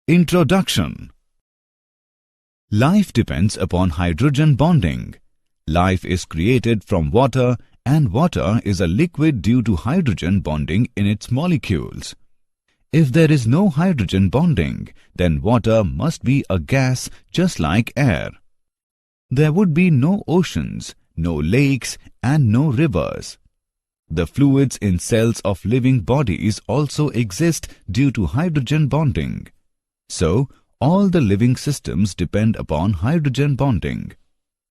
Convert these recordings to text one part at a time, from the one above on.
Introduction. Life depends upon hydrogen bonding. Life is created from water, and water is a liquid due to hydrogen bonding in its molecules. If there is no hydrogen bonding, then water must be a gas just like air. There would be no oceans, no lakes, and no rivers. The fluids in cells of living bodies also exist due to hydrogen bonding. So, all the living systems depend upon hydrogen bonding.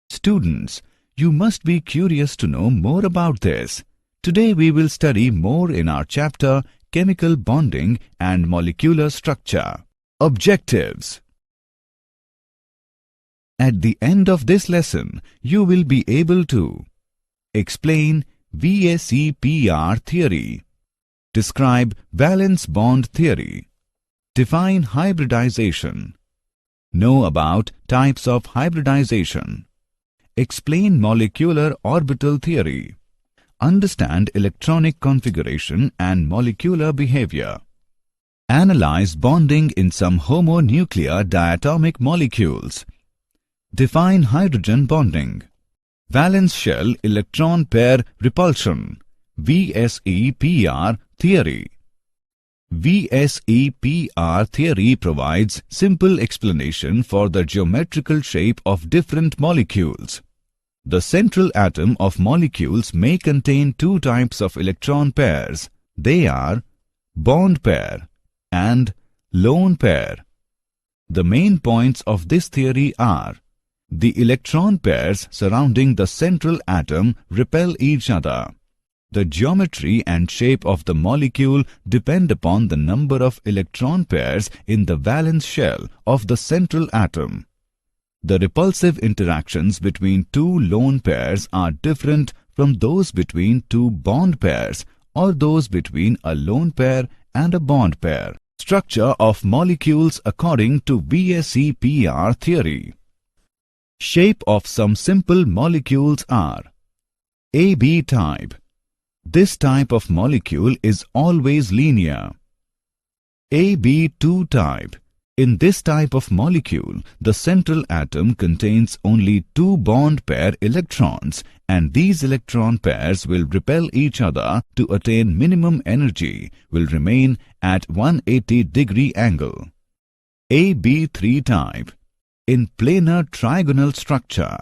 Students, you must be curious to know more about this. Today we will study more in our chapter Chemical Bonding and Molecular Structure. Objectives. At the end of this lesson, you will be able to explain VSEPR theory, describe valence bond theory, define hybridization, know about types of hybridization, explain molecular orbital theory, understand electronic configuration and molecular behavior, analyze bonding in some homonuclear diatomic molecules, define hydrogen bonding, valence shell electron pair repulsion, VSEPR theory. VSEPR theory provides simple explanation for the geometrical shape of different molecules. The central atom of molecules may contain two types of electron pairs. They are bond pair and lone pair. The main points of this theory are: the electron pairs surrounding the central atom repel each other. The geometry and shape of the molecule depend upon the number of electron pairs in the valence shell of the central atom. The repulsive interactions between two lone pairs are different from those between two bond pairs or those between a lone pair and a bond pair. Structure of molecules according to VSEPR theory. Shape of some simple molecules are AB type. This type of molecule is always linear. AB2 type. In this type of molecule, the central atom contains only two bond pair electrons, and these electron pairs will repel each other to attain minimum energy, will remain at 180-degree angle. AB3 type. In planar trigonal structure,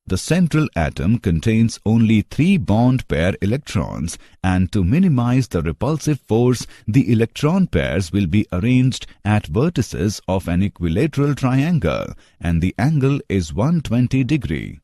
the central atom contains only three bond pair electrons, and to minimize the repulsive force, the electron pairs will be arranged at vertices of an equilateral triangle, and the angle is 120 degree.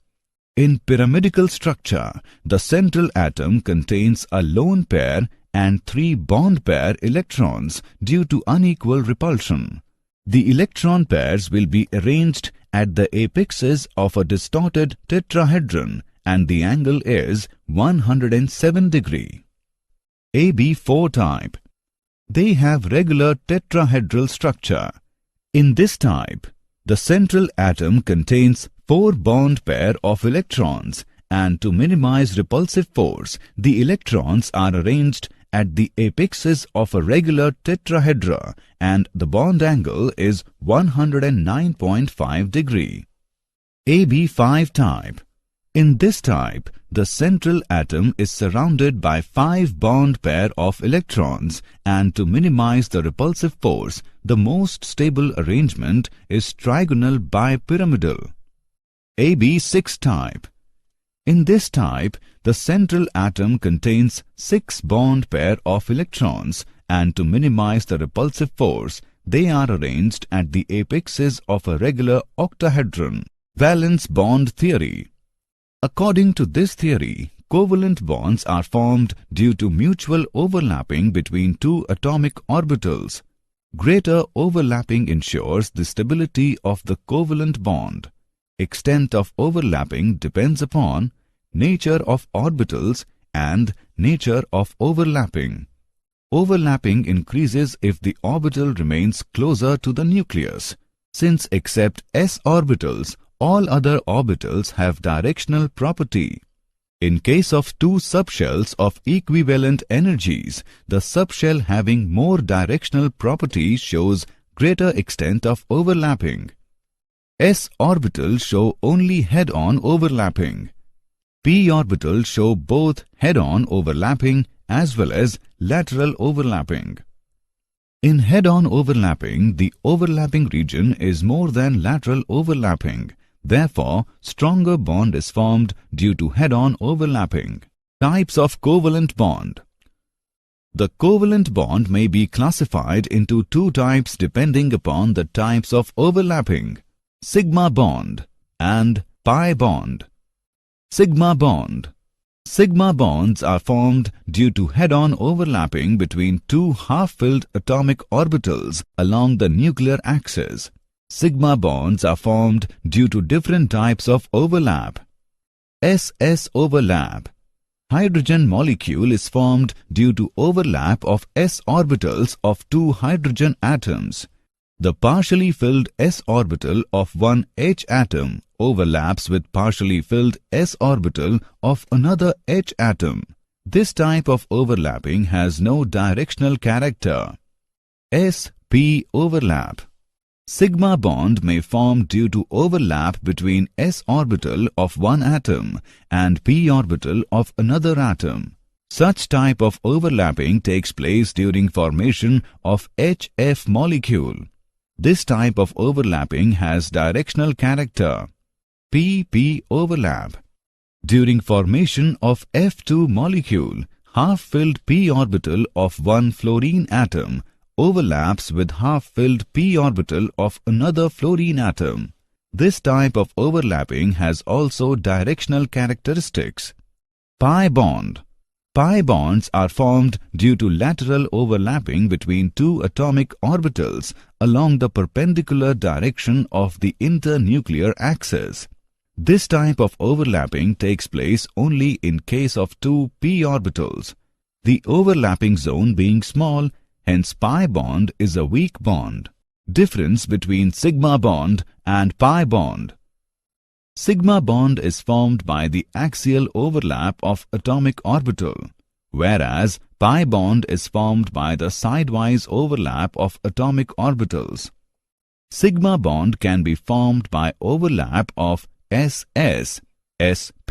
In pyramidal structure, the central atom contains a lone pair and three bond pair electrons due to unequal repulsion. The electron pairs will be arranged at the apexes of a distorted tetrahedron, and the angle is 107 degree. AB4 type. They have regular tetrahedral structure. In this type, the central atom contains four bond pair of electrons, and to minimize repulsive force, the electrons are arranged at the apexes of a regular tetrahedra, and the bond angle is 109.5 degree. AB5 type. In this type, the central atom is surrounded by five bond pair of electrons, and to minimize the repulsive force, the most stable arrangement is trigonal bipyramidal. AB6 type. In this type, the central atom contains six bond pair of electrons, and to minimize the repulsive force, they are arranged at the apexes of a regular octahedron. Valence bond theory. According to this theory, covalent bonds are formed due to mutual overlapping between two atomic orbitals. Greater overlapping ensures the stability of the covalent bond. Extent of overlapping depends upon nature of orbitals and nature of overlapping. Overlapping increases if the orbital remains closer to the nucleus. Since except s orbitals, all other orbitals have directional property. In case of two subshells of equivalent energies, the subshell having more directional property shows greater extent of overlapping. S orbitals show only head-on overlapping. P orbitals show both head-on overlapping as well as lateral overlapping. In head-on overlapping, the overlapping region is more than lateral overlapping. Therefore, stronger bond is formed due to head-on overlapping. Types of covalent bond. The covalent bond may be classified into two types depending upon the types of overlapping: sigma bond and pi bond. Sigma bond. Sigma bonds are formed due to head-on overlapping between two half-filled atomic orbitals along the nuclear axis. Sigma bonds are formed due to different types of overlap. S-S overlap. Hydrogen molecule is formed due to overlap of s orbitals of two hydrogen atoms. The partially filled s orbital of one H atom overlaps with partially filled s orbital of another H atom. This type of overlapping has no directional character. S-P overlap. Sigma bond may form due to overlap between s orbital of one atom and p orbital of another atom. Such type of overlapping takes place during formation of HF molecule. This type of overlapping has directional character. P-P overlap. During formation of F2 molecule, half-filled p orbital of one fluorine atom overlaps with half-filled p orbital of another fluorine atom. This type of overlapping has also directional characteristics. Pi bond. Pi bonds are formed due to lateral overlapping between two atomic orbitals along the perpendicular direction of the internuclear axis. This type of overlapping takes place only in case of two p orbitals, the overlapping zone being small. Hence, pi bond is a weak bond. Difference between sigma bond and pi bond. Sigma bond is formed by the axial overlap of atomic orbital, whereas pi bond is formed by the sidewise overlap of atomic orbitals. Sigma bond can be formed by overlap of SS, SP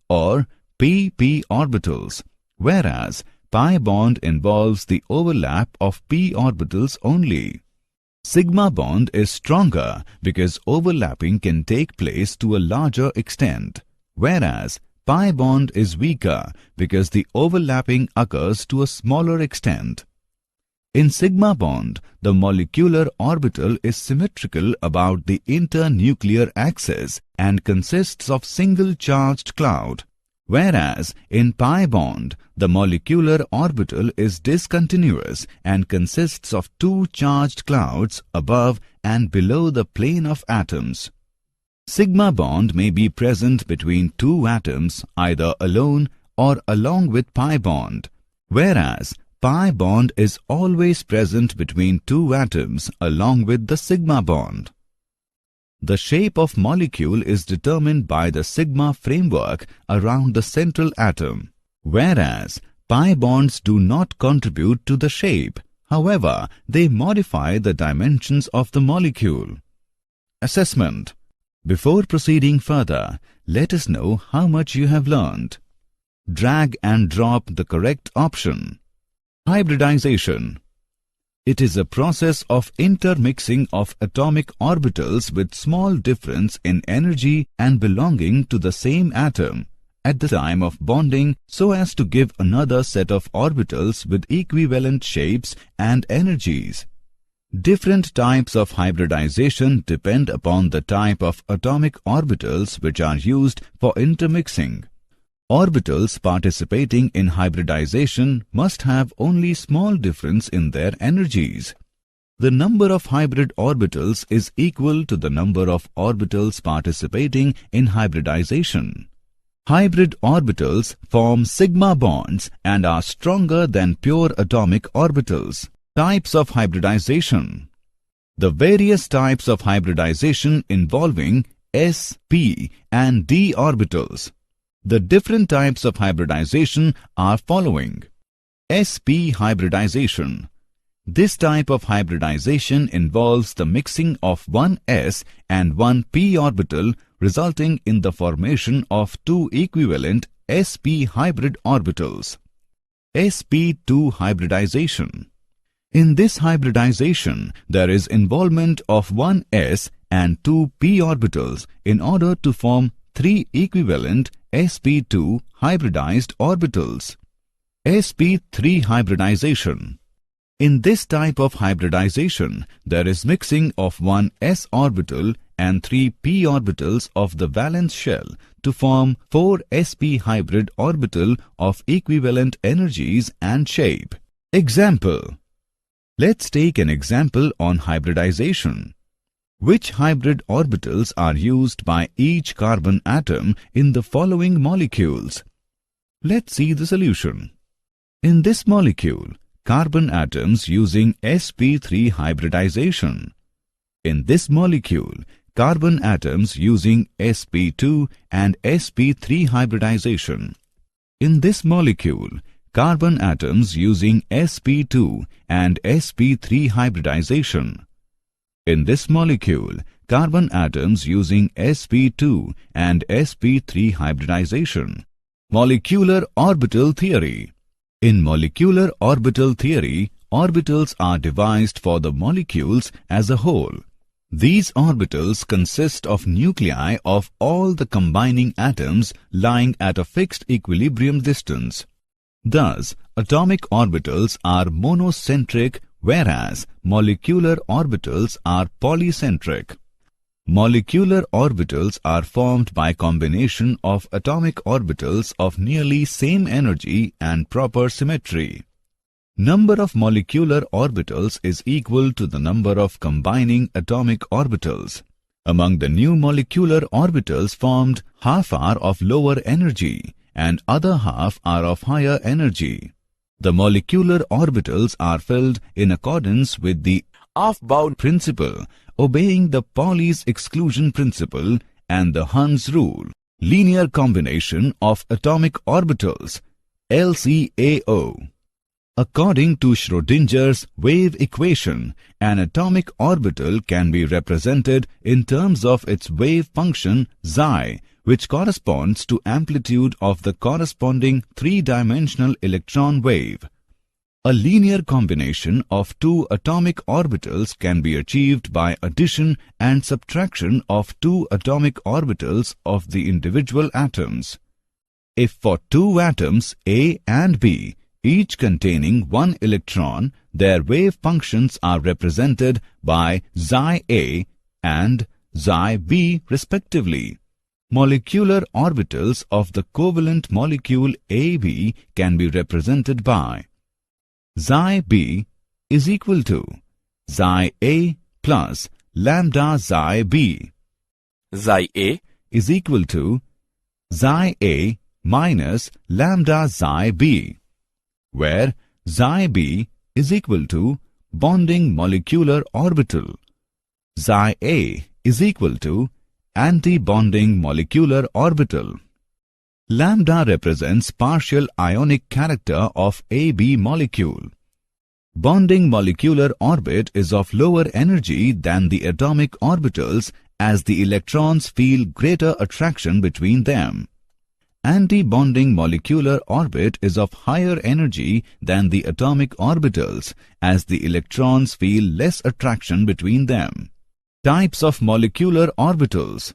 or PP orbitals, whereas pi bond involves the overlap of p orbitals only. Sigma bond is stronger because overlapping can take place to a larger extent, whereas pi bond is weaker because the overlapping occurs to a smaller extent. In sigma bond, the molecular orbital is symmetrical about the internuclear axis and consists of single charged cloud, whereas in pi bond, the molecular orbital is discontinuous and consists of two charged clouds above and below the plane of atoms. Sigma bond may be present between two atoms either alone or along with pi bond, whereas pi bond is always present between two atoms along with the sigma bond. The shape of molecule is determined by the sigma framework around the central atom, whereas pi bonds do not contribute to the shape. However, they modify the dimensions of the molecule. Assessment. Before proceeding further, let us know how much you have learned. Drag and drop the correct option. Hybridization. It is a process of intermixing of atomic orbitals with small difference in energy and belonging to the same atom at the time of bonding so as to give another set of orbitals with equivalent shapes and energies. Different types of hybridization depend upon the type of atomic orbitals which are used for intermixing. Orbitals participating in hybridization must have only small difference in their energies. The number of hybrid orbitals is equal to the number of orbitals participating in hybridization. Hybrid orbitals form sigma bonds and are stronger than pure atomic orbitals. Types of hybridization. The various types of hybridization involving s, p and d orbitals. The different types of hybridization are following. sp hybridization. This type of hybridization involves the mixing of one s and one p orbital, resulting in the formation of two equivalent sp hybrid orbitals. sp2 hybridization. In this hybridization, there is involvement of one s and two p orbitals in order to form three equivalent sp2 hybridized orbitals. sp3 hybridization. In this type of hybridization, there is mixing of one s orbital and three p orbitals of the valence shell to form four sp hybrid orbital of equivalent energies and shape. Example. Let's take an example on hybridization. Which hybrid orbitals are used by each carbon atom in the following molecules? Let's see the solution. In this molecule, carbon atoms using sp3 hybridization. In this molecule, carbon atoms using sp2 and sp3 hybridization. In this molecule, carbon atoms using sp2 and sp3 hybridization. In this molecule, carbon atoms using sp2 and sp3 hybridization. Molecular orbital theory. In molecular orbital theory, orbitals are devised for the molecules as a whole. These orbitals consist of nuclei of all the combining atoms lying at a fixed equilibrium distance. Thus, atomic orbitals are monocentric, whereas molecular orbitals are polycentric. Molecular orbitals are formed by combination of atomic orbitals of nearly same energy and proper symmetry. Number of molecular orbitals is equal to the number of combining atomic orbitals. Among the new molecular orbitals formed, half are of lower energy and other half are of higher energy. The molecular orbitals are filled in accordance with the half-bound principle, obeying the Pauli's exclusion principle and the Hund's rule. Linear combination of atomic orbitals, LCAO. According to Schrödinger's wave equation, an atomic orbital can be represented in terms of its wave function psi, which corresponds to amplitude of the corresponding three-dimensional electron wave. A linear combination of two atomic orbitals can be achieved by addition and subtraction of two atomic orbitals of the individual atoms. If for two atoms A and B, each containing one electron, their wave functions are represented by psi A and psi B respectively. Molecular orbitals of the covalent molecule AB can be represented by psi B is equal to psi A plus lambda psi B. Psi A is equal to psi A minus lambda psi B, where psi B is equal to bonding molecular orbital. Psi A is equal to anti-bonding molecular orbital. Lambda represents partial ionic character of AB molecule. Bonding molecular orbit is of lower energy than the atomic orbitals as the electrons feel greater attraction between them. Anti-bonding molecular orbit is of higher energy than the atomic orbitals as the electrons feel less attraction between them. Types of molecular orbitals.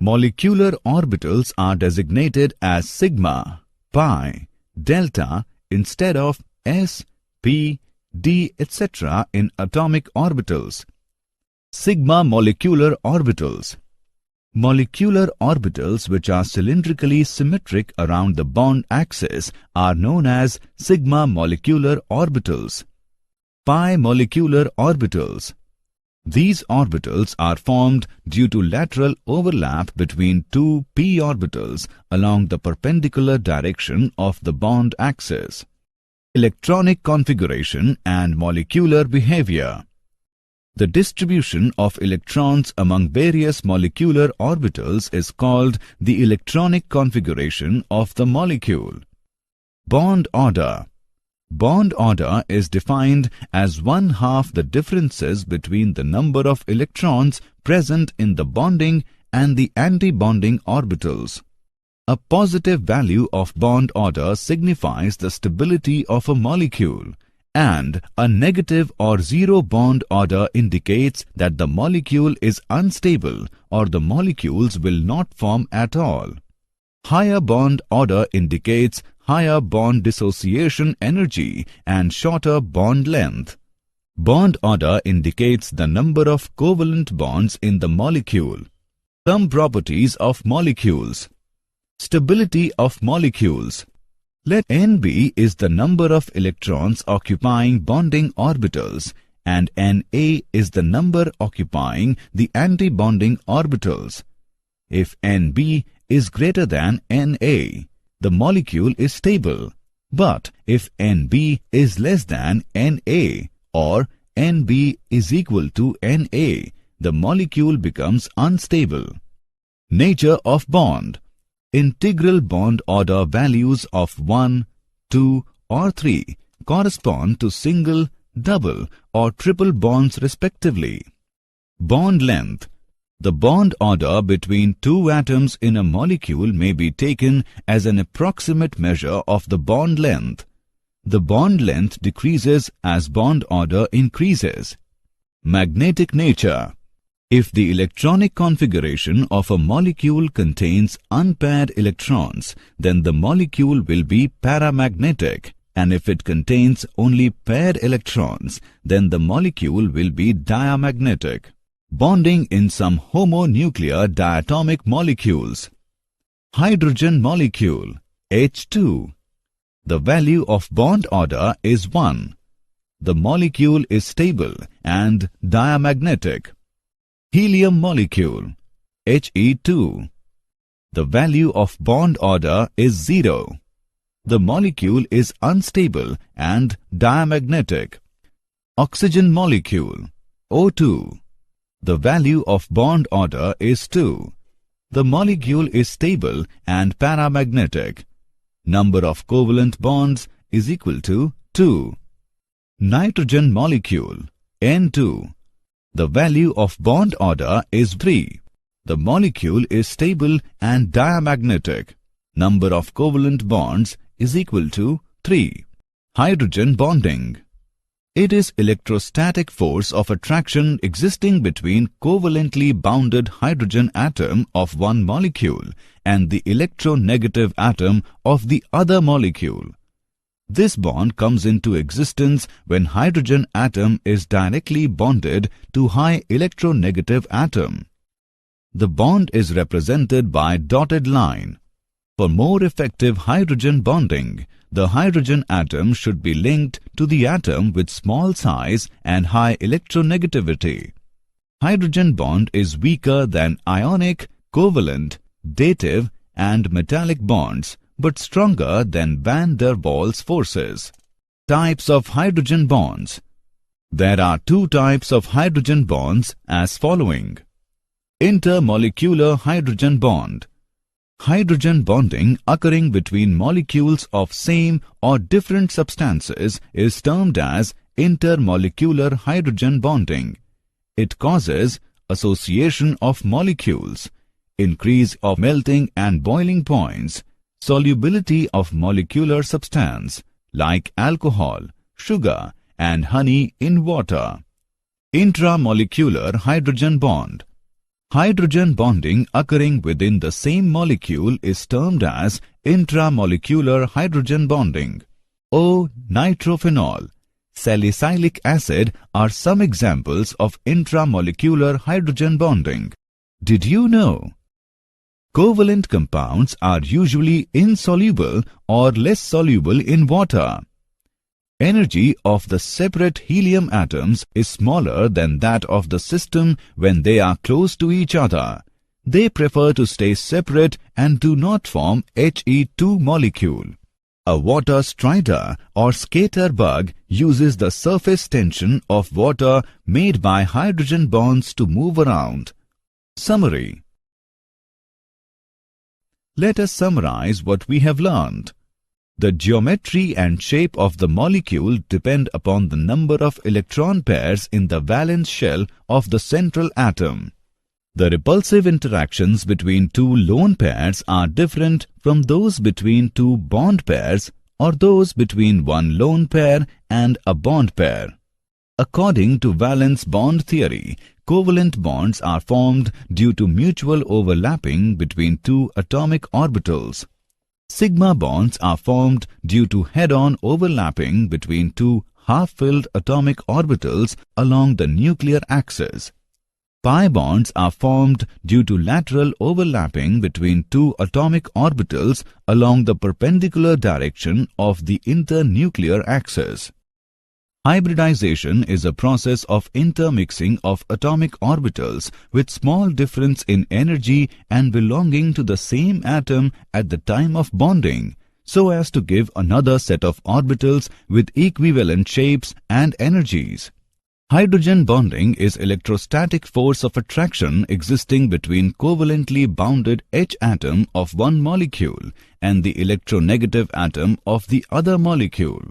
Molecular orbitals are designated as sigma, pi, delta instead of s, p, d, etc. in atomic orbitals. Sigma molecular orbitals. Molecular orbitals which are cylindrically symmetric around the bond axis are known as sigma molecular orbitals. Pi molecular orbitals. These orbitals are formed due to lateral overlap between two p orbitals along the perpendicular direction of the bond axis. Electronic configuration and molecular behavior. The distribution of electrons among various molecular orbitals is called the electronic configuration of the molecule. Bond order. Bond order is defined as 1/2 the differences between the number of electrons present in the bonding and the anti-bonding orbitals. A positive value of bond order signifies the stability of a molecule, and a negative or zero bond order indicates that the molecule is unstable or the molecules will not form at all. Higher bond order indicates higher bond dissociation energy and shorter bond length. Bond order indicates the number of covalent bonds in the molecule. Some properties of molecules. Stability of molecules. Let Nb is the number of electrons occupying bonding orbitals and Na is the number occupying the anti-bonding orbitals. If Nb is greater than Na, the molecule is stable. But if Nb is less than Na or Nb is equal to Na, the molecule becomes unstable. Nature of bond. Integral bond order values of 1, 2 or 3 correspond to single, double or triple bonds respectively. Bond length. The bond order between two atoms in a molecule may be taken as an approximate measure of the bond length. The bond length decreases as bond order increases. Magnetic nature. If the electronic configuration of a molecule contains unpaired electrons, then the molecule will be paramagnetic, and if it contains only paired electrons, then the molecule will be diamagnetic. Bonding in some homonuclear diatomic molecules. Hydrogen molecule H2. The value of bond order is 1. The molecule is stable and diamagnetic. Helium molecule He2. The value of bond order is 0. The molecule is unstable and diamagnetic. Oxygen molecule O2. The value of bond order is 2. The molecule is stable and paramagnetic. Number of covalent bonds is equal to 2. Nitrogen molecule N2. The value of bond order is 3. The molecule is stable and diamagnetic. Number of covalent bonds is equal to 3. Hydrogen bonding. It is electrostatic force of attraction existing between covalently bounded hydrogen atom of one molecule and the electronegative atom of the other molecule. This bond comes into existence when hydrogen atom is directly bonded to high electronegative atom. The bond is represented by dotted line. For more effective hydrogen bonding, the hydrogen atom should be linked to the atom with small size and high electronegativity. Hydrogen bond is weaker than ionic, covalent, dative and metallic bonds, but stronger than van der Waals forces. Types of hydrogen bonds. There are two types of hydrogen bonds as following. Intermolecular hydrogen bond. Hydrogen bonding occurring between molecules of same or different substances is termed as intermolecular hydrogen bonding. It causes association of molecules, increase of melting and boiling points, solubility of molecular substance like alcohol, sugar and honey in water. Intramolecular hydrogen bond. Hydrogen bonding occurring within the same molecule is termed as intramolecular hydrogen bonding. O-nitrophenol, salicylic acid are some examples of intramolecular hydrogen bonding. Did you know? Covalent compounds are usually insoluble or less soluble in water. Energy of the separate helium atoms is smaller than that of the system when they are close to each other. They prefer to stay separate and do not form He2 molecule. A water strider or skater bug uses the surface tension of water made by hydrogen bonds to move around. Summary. Let us summarize what we have learned. The geometry and shape of the molecule depend upon the number of electron pairs in the valence shell of the central atom. The repulsive interactions between two lone pairs are different from those between two bond pairs or those between one lone pair and a bond pair. According to valence bond theory, covalent bonds are formed due to mutual overlapping between two atomic orbitals. Sigma bonds are formed due to head-on overlapping between two half-filled atomic orbitals along the nuclear axis. Pi bonds are formed due to lateral overlapping between two atomic orbitals along the perpendicular direction of the internuclear axis. Hybridization is a process of intermixing of atomic orbitals with small difference in energy and belonging to the same atom at the time of bonding, so as to give another set of orbitals with equivalent shapes and energies. Hydrogen bonding is electrostatic force of attraction existing between covalently bounded H atom of one molecule and the electronegative atom of the other molecule.